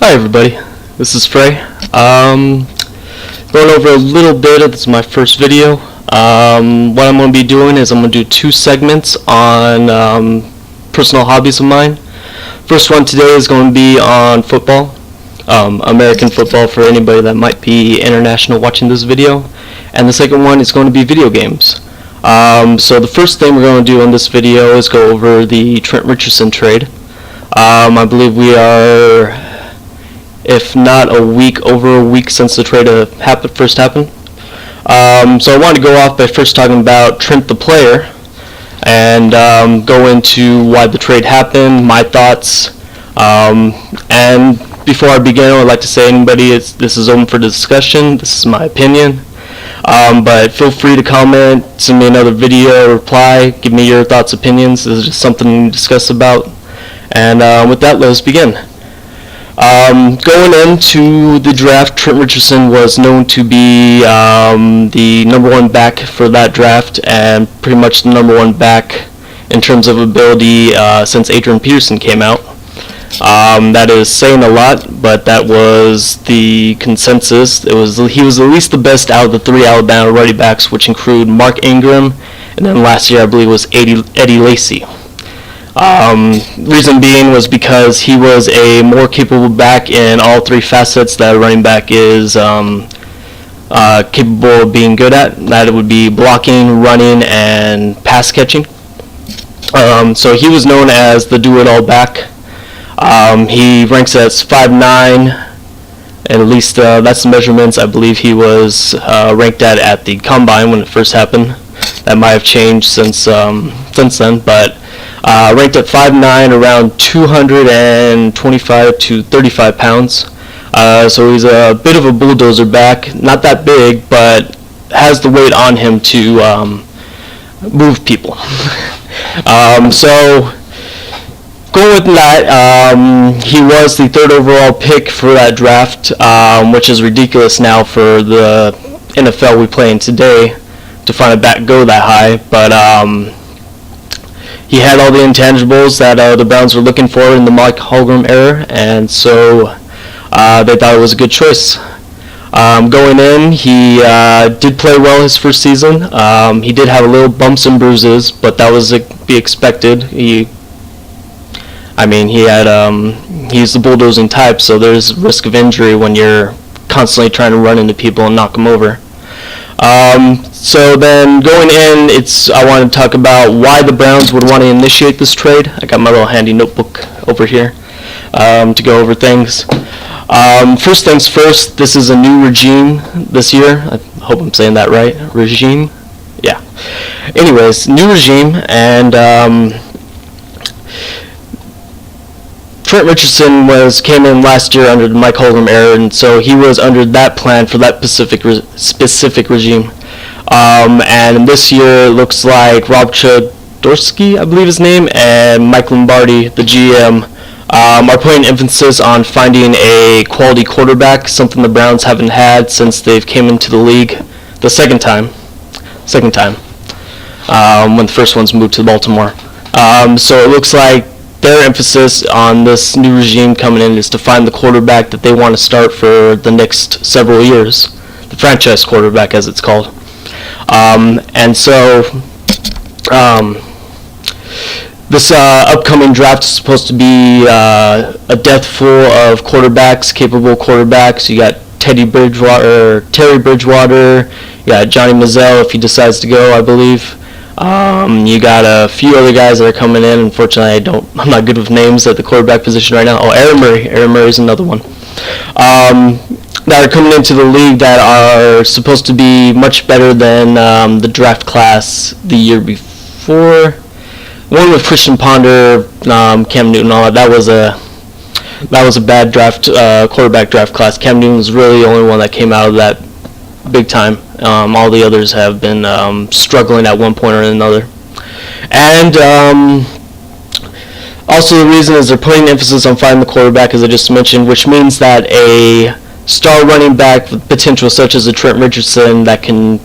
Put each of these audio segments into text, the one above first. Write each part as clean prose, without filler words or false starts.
Hi everybody, this is Frey. Going over a little bit, this is my first video. What I'm going to be doing is I'm going to do two segments on personal hobbies of mine. First one today is going to be on football, American football for anybody that might be international watching this video. And the second one is going to be video games. So the first thing we're going to do in this video is go over the Trent Richardson trade. I believe we are, if not over a week since the trade first happened. So I wanted to go off by first talking about Trent the player and go into why the trade happened, my thoughts, and before I begin, I would like to say this is open for discussion. This is my opinion, but feel free to comment, send me another video, reply, give me your thoughts, opinions. This is just something to discuss about. And with that, let us begin. Going into the draft, Trent Richardson was known to be the number one back for that draft, and pretty much the number one back in terms of ability since Adrian Peterson came out. That is saying a lot, but that was the consensus. He was at least the best out of the three Alabama running backs, which include Mark Ingram, and then last year I believe was Eddie Lacy. Reason being was because he was a more capable back in all three facets that a running back is capable of being good at. That it would be blocking, running, and pass catching. So he was known as the do-it-all back. He ranks as 5'9", and at least that's the measurements I believe he was ranked at the combine when it first happened. That might have changed since then, but ranked at 5'9", around 225 to 35 pounds. So he's a bit of a bulldozer back, not that big, but has the weight on him to move people. So going with that, he was the third overall pick for that draft, which is ridiculous now for the NFL we play in today to find a back go that high, but he had all the intangibles that the Browns were looking for in the Mike Holmgren era, and so they thought it was a good choice. Going in, he did play well his first season. He did have a little bumps and bruises, but that was to be expected. He's the bulldozing type, so there's risk of injury when you're constantly trying to run into people and knock them over. So then going in, I want to talk about why the Browns would want to initiate this trade. I got my little handy notebook over here to go over things. First things first, this is a new regime this year. I hope I'm saying that right. Regime? Yeah. Anyways, new regime, and Trent Richardson came in last year under the Mike Holmgren era, and so he was under that plan for that specific regime. And this year it looks like Rob Chodorsky, I believe his name, and Mike Lombardi, the GM, are putting emphasis on finding a quality quarterback, something the Browns haven't had since they've came into the league the second time, when the first ones moved to Baltimore. So it looks like their emphasis on this new regime coming in is to find the quarterback that they want to start for the next several years, the franchise quarterback as it's called. And so this upcoming draft is supposed to be a death full of quarterbacks, capable quarterbacks. You got Terry Bridgewater, you got Johnny Manziel if he decides to go, I believe. You got a few other guys that are coming in. Unfortunately, I'm not good with names at the quarterback position right now. Oh, Aaron Murray is another one. That are coming into the league that are supposed to be much better than the draft class the year before. One with Christian Ponder, Cam Newton, all that. That was a bad quarterback draft class. Cam Newton was really the only one that came out of that big time. All the others have been struggling at one point or another. And also the reason is they're putting emphasis on finding the quarterback, as I just mentioned, which means that a star running back with potential such as a Trent Richardson that can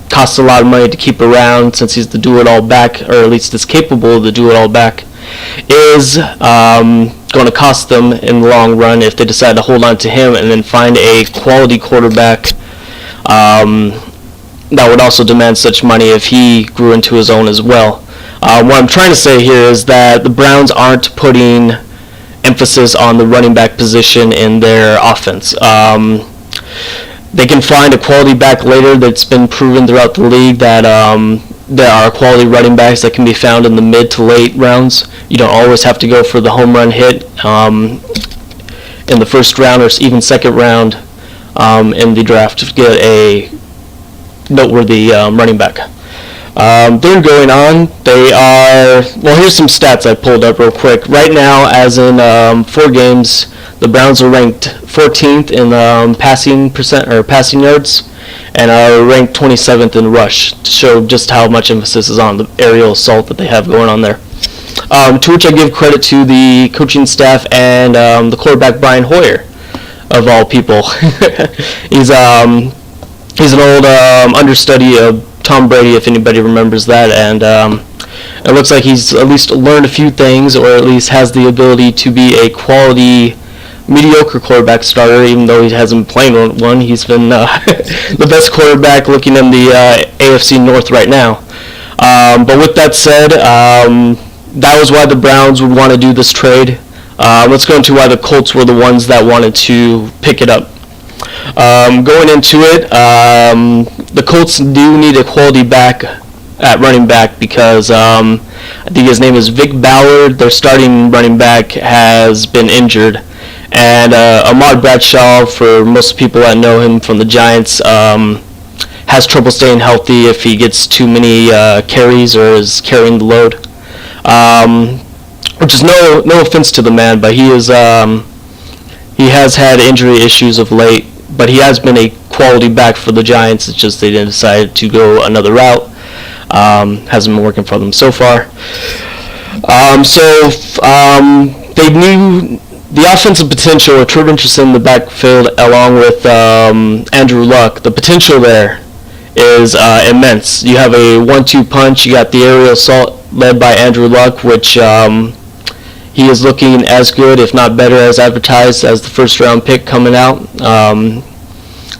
cost a lot of money to keep around since he's the do-it-all back, or at least is capable of the do-it-all back, is going to cost them in the long run if they decide to hold on to him and then find a quality quarterback that would also demand such money if he grew into his own as well. What I'm trying to say here is that the Browns aren't putting emphasis on the running back position in their offense. They can find a quality back later. That's been proven throughout the league that there are quality running backs that can be found in the mid to late rounds. You don't always have to go for the home run hit in the first round or even second round in the draft to get a noteworthy running back. Then going on, they are, well, here's some stats I pulled up real quick. Right now, as in 4 games, the Browns are ranked 14th in passing yards, and are ranked 27th in rush, to show just how much emphasis is on the aerial assault that they have going on there. To which I give credit to the coaching staff and the quarterback Brian Hoyer, of all people. He's an old understudy of Tom Brady, if anybody remembers that, and it looks like he's at least learned a few things, or at least has the ability to be a quality, mediocre quarterback starter, even though he hasn't played one. He's been the best quarterback looking in the AFC North right now. But with that said, that was why the Browns would want to do this trade. Let's go into why the Colts were the ones that wanted to pick it up. Going into it, the Colts do need a quality back at running back because I think his name is Vic Ballard. Their starting running back has been injured, and Ahmad Bradshaw, for most people that know him from the Giants, has trouble staying healthy if he gets too many carries or is carrying the load. Which is no offense to the man, but he has had injury issues of late. But he has been a quality back for the Giants. It's just they didn't decide to go another route. Hasn't been working for them so far. They knew the offensive potential of Trent Richardson in the backfield, along with Andrew Luck. The potential there is immense. You have a 1-2 punch. You got the aerial assault led by Andrew Luck, which he is looking as good, if not better, as advertised as the first-round pick coming out.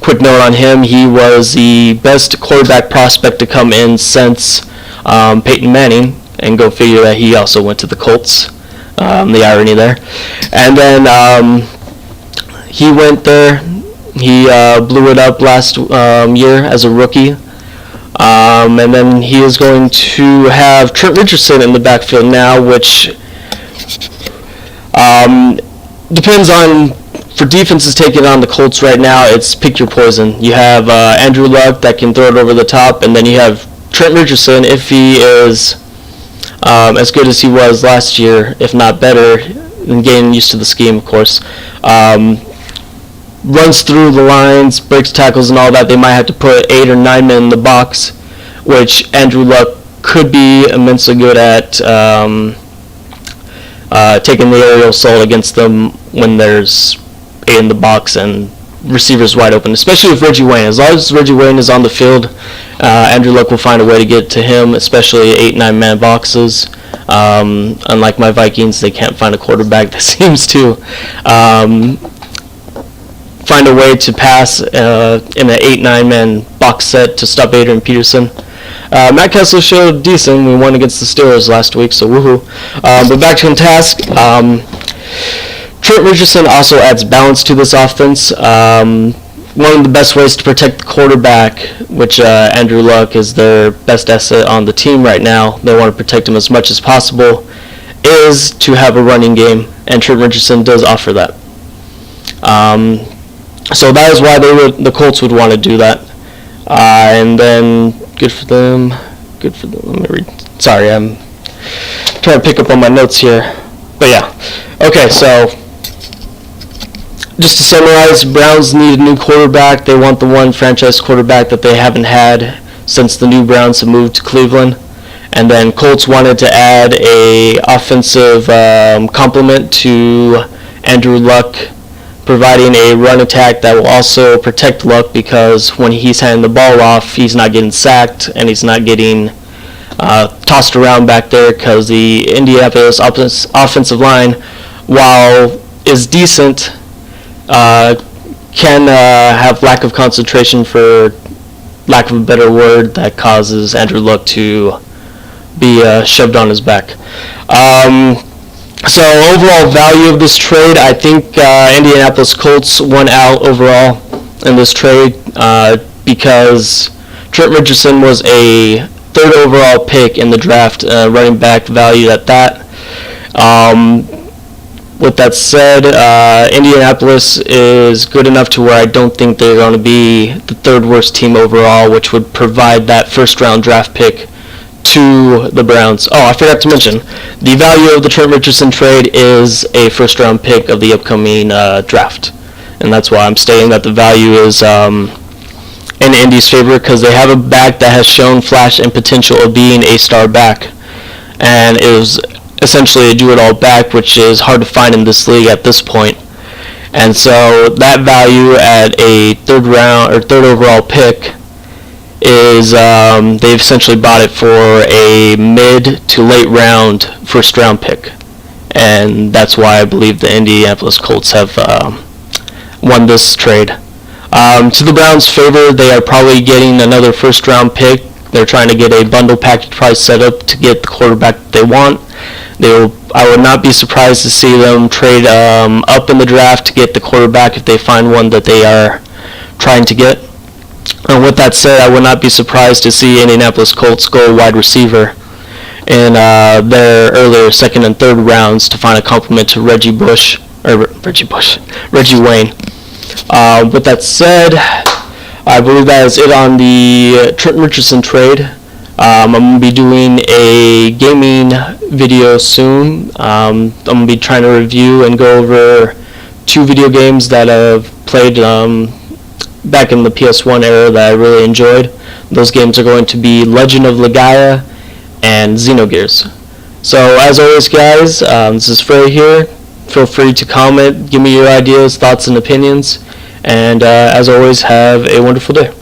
Quick note on him, he was the best quarterback prospect to come in since Peyton Manning, and go figure that he also went to the Colts. The irony there. And then he went there. He blew it up last year as a rookie. And then he is going to have Trent Richardson in the backfield now, which depends on, for defenses taking on the Colts right now, it's pick your poison. You have Andrew Luck that can throw it over the top, and then you have Trent Richardson, if he is as good as he was last year, if not better, and getting used to the scheme, of course. Runs through the lines, breaks tackles and all that. They might have to put 8 or 9 men in the box, which Andrew Luck could be immensely good at taking the aerial assault against them when there's 8 in the box and receivers wide open, especially with Reggie Wayne. As long as Reggie Wayne is on the field, Andrew Luck will find a way to get to him, especially 8-9 man boxes. Unlike my Vikings, they can't find a quarterback that seems to find a way to pass in an 8-9 man box set to stop Adrian Peterson. Matt Kessler showed decent. We won against the Steelers last week, so woohoo. But back to him task. Trent Richardson also adds balance to this offense. One of the best ways to protect the quarterback, which Andrew Luck is their best asset on the team right now, they want to protect him as much as possible, is to have a running game, and Trent Richardson does offer that. So that is why the Colts would want to do that. And then, good for them. Let me read. Sorry, I'm trying to pick up on my notes here. But yeah. Okay, so just to summarize, Browns need a new quarterback. They want the one franchise quarterback that they haven't had since the new Browns have moved to Cleveland. And then Colts wanted to add a offensive complement to Andrew Luck, providing a run attack that will also protect Luck, because when he's handing the ball off, he's not getting sacked and he's not getting tossed around back there, because the Indianapolis offensive line while is decent, can have lack of concentration, for lack of a better word, that causes Andrew Luck to be shoved on his back. So overall value of this trade, I think Indianapolis Colts won out overall in this trade because Trent Richardson was a third overall pick in the draft, running back valued at that. With that said, Indianapolis is good enough to where I don't think they're going to be the third worst team overall, which would provide that first round draft pick to the Browns. Oh, I forgot to mention, the value of the Trent Richardson trade is a first round pick of the upcoming draft. And that's why I'm stating that the value is in Indy's favor, because they have a back that has shown flash and potential of being a star back. And it was essentially a do-it-all back, which is hard to find in this league at this point. And so that value at a third overall pick is they've essentially bought it for a mid to late round first round pick. And that's why I believe the Indianapolis Colts have won this trade. To the Browns' favor, they are probably getting another first round pick. They're trying to get a bundle package price set up to get the quarterback that they want. I would not be surprised to see them trade up in the draft to get the quarterback if they find one that they are trying to get. And with that said, I would not be surprised to see Indianapolis Colts go wide receiver in their earlier second and third rounds to find a complement to Reggie Wayne. With that said, I believe that is it on the Trent Richardson trade. I'm going to be doing a gaming video soon. I'm going to be trying to review and go over 2 video games that I've played back in the PS1 era that I really enjoyed. Those games are going to be Legend of Legaia and Xenogears. So as always, guys, this is Frey here. Feel free to comment, give me your ideas, thoughts, and opinions. And as always, have a wonderful day.